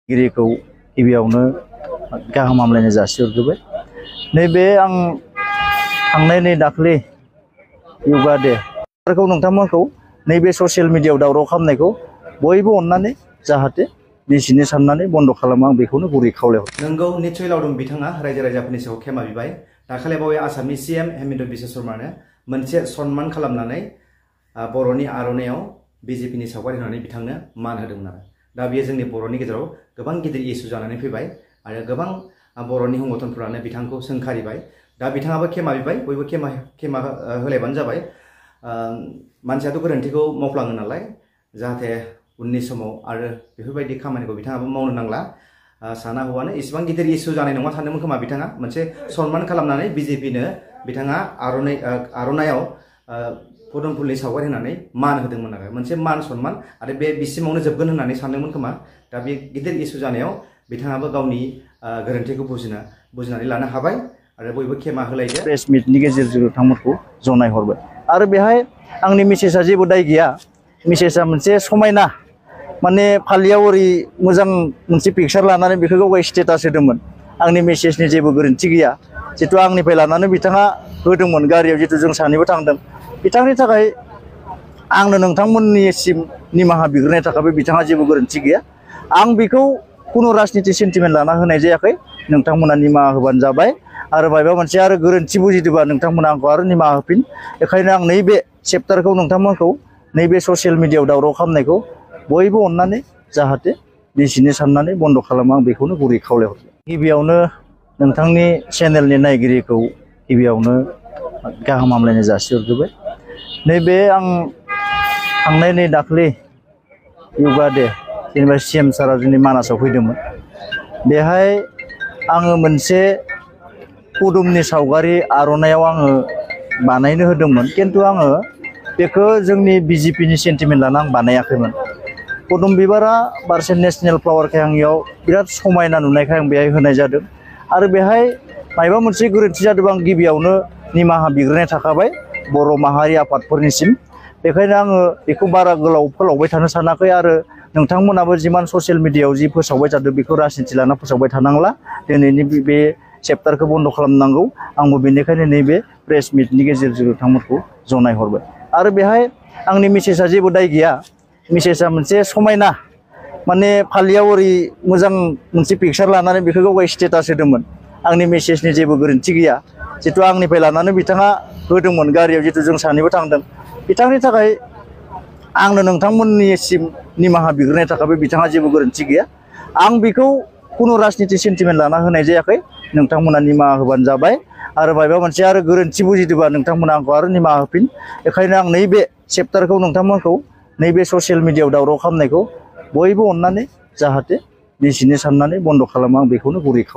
गिरिखौ गिबियावनो गाहाम हामलायनाय जासिहरग्रोबाय। नैबे आं थांनाय नै दाख्लै योगा डे खौ नोंथांमोनखौ नैबे ससियेल मिडियायाव दावराव खालामनायखौ बयबो अननानै जाहाथे निजिनि साननानै बन्द खालामो आं बेखौनो गुरै खावलायहरो। नंगौ निश्चय लावदुम बिथाङा रायजो राजाफोरनि सायाव खेमा बिबाय। दाखालि बावै आसामनि सीएम हेमन्त बिश्व शर्मानो मोनसे सन्मान खालामनानै बर'नि आर'नायाव बिजेपिनि सावगारि होनानै बिथांनो मान होदोंमोन आरो दा बेयो जोंनि बर'नि गेजेराव गोबां गिदिर इस्यु जानानै फैबाय आरो गोबां बर'नि संगठनफोरानो बिथांखौ सोंखारिबाय। दा बिथाङाबो खेमा बिबाय, बयबो खेमा होलायबानो जाबाय। मानसियाथ' गोरोन्थिखौ मावफ्लाङो नालाय, जाहाथे उननि समाव आरो बेफोरबायदि खामानिखौ बिथाङाबो मावनो नांला साना हौवानो इसेबां गिदिर इस्यु जानाय नङा सानदोंमोन खोमा बिथाङा। मोनसे सन्मान खालामनानै बिजेपिनो बिथाङा आर'नायाव पदुम फुलनि सावगारि होनानै मान होदोंमोन आरो मोनसे मान सन्मान आरो बे बिसिमावनो जोबगोन होननानै सानदोंमोन खोमा। दा बे गिदिर इस्यु जानायाव बिथाङाबो गावनि गोरोन्थिखौ बुजिनानै लानो हाबाय आरो बयबो खेमा होलायदो। प्रेस मिटनि गेजेरजों नोंथांमोनखौ जनायहरबाय आरो बेहाय आंनि मेसेजआ जेबो दाय गैया। मेसेजआ मोनसे समायना माने फालियाव ओरै मोजां मोनसे पिकचार लानानै बेखौ गावगाय स्टेटास होदोंमोन। आंनि मेसेजनि जेबो गोरोन्थि गैया। जितु आंनिफ्राय लानानै बिथाङा होदोंमोन गारियाव, जितु जों सानैबो थांदों। बिथांनि थाखाय आंनो नोंथांमोननिसिम निमाहा बिग्रोनाय थाखाय बिथाङा जेबो गोरोन्थि गैया। आं बेखौ खुनु राजनिति सेन्टिमेन्ट लाना होनाय जायाखै। नोंथांमोना निमाहा होबानो जाबाय आरो माबा मोनसे आरो गोरोन्थि बुजिदोंबा नोंथांमोना आंखौ आरो निमाहा होफिन। बेखायनो आं नैबे चेप्टारखौ नोंथांमोनखौ नैबे ससियेल मिडियायाव दावराव खालामनायखौ बयबो अननानै जाहाथे निजिनि साननानै बन्द खालामो आं बेखौनो गुरै खावलायहरो। गिबियावनो नोंथांनि चेनेलनि नायगिरिखौ गिबियावनो गाहाम हामलायनाय जासिहरग्रोबाय। नैबे आं थांनाय नै दाख्लै योगा डे जेनेबा सीएम सारा जोंनि मानासाव फैदोंमोन। बेहाय आङो मोनसे पदुमनि सावगारि आर'नायाव आङो बानायनो होदोंमोन, खिन्थु आङो बेखौ जोंनि बिजेपिनि सेन्टिमेन्ट लाना आं बानायाखैमोन। पदुम बिबारा बारसे नेसनेल फ्लावारखाय आं इयाव बिराद समायना नुनायखाय आं बेहाय होनाय जादों आरो बेहाय माबा मोनसे गोरोन्थि जादोंबा आं गिबियावनो निमाहा बिग्रोनाय थाखाबाय बर' माहारि आफादफोरनिसिम। बेखायनो आङो बेखौ बारा गोलाव फोलावबाय थानो सानाखै आरो नोंथांमोनाबो जिमान ससियेल मिडियायाव जि फोसावबाय थादों बेखौ राजनिति लाना फोसावबाय थानांला। दिनैनि बे चेप्टारखौ बन्द खालामनांगौ। आंबो बेनिखायनो नैबे प्रेस मिटनि गेजेरजों नोंथांमोनखौ जनायहरबाय आरो बेहाय आंनि मेसेजआ जेबो दाय गैया। मेसेजआ मोनसे समायना माने फालियाव ओरै मोजां मोनसे पिकचार लानानै बेखौ गावगाय स्टेटास होदोंमोन। आंनि मेसेजनि जेबो गोरोन्थि गैया। जितु आंनिफ्राय लानानै बिथाङा होदोंमोन गारियाव, जितु जों सानैबो थांदों। बिथांनि थाखाय आंनो नोंथांमोननिसिम निमाहा बिग्रोनाय थाखाय बिथाङा जेबो गोरोन्थि गैया। आं बेखौ खुनु राजनिति सेन्टिमेन्ट लाना होनाय जायाखै। नोंथांमोना निमाहा होबानो जाबाय आरो माबा मोनसे आरो गोरोन्थि बुजिदोंबा नोंथांमोना आंखौ आरो निमाहा होफिन। बेखायनो आं नैबे चेप्टारखौ नोंथांमोनखौ नैबे ससियेल मिडियायाव दावराव खालामनायखौ बयबो अननानै जाहाथे निजिनि साननानै बन्द खालामो आं बेखौनो गुरै खावलायो।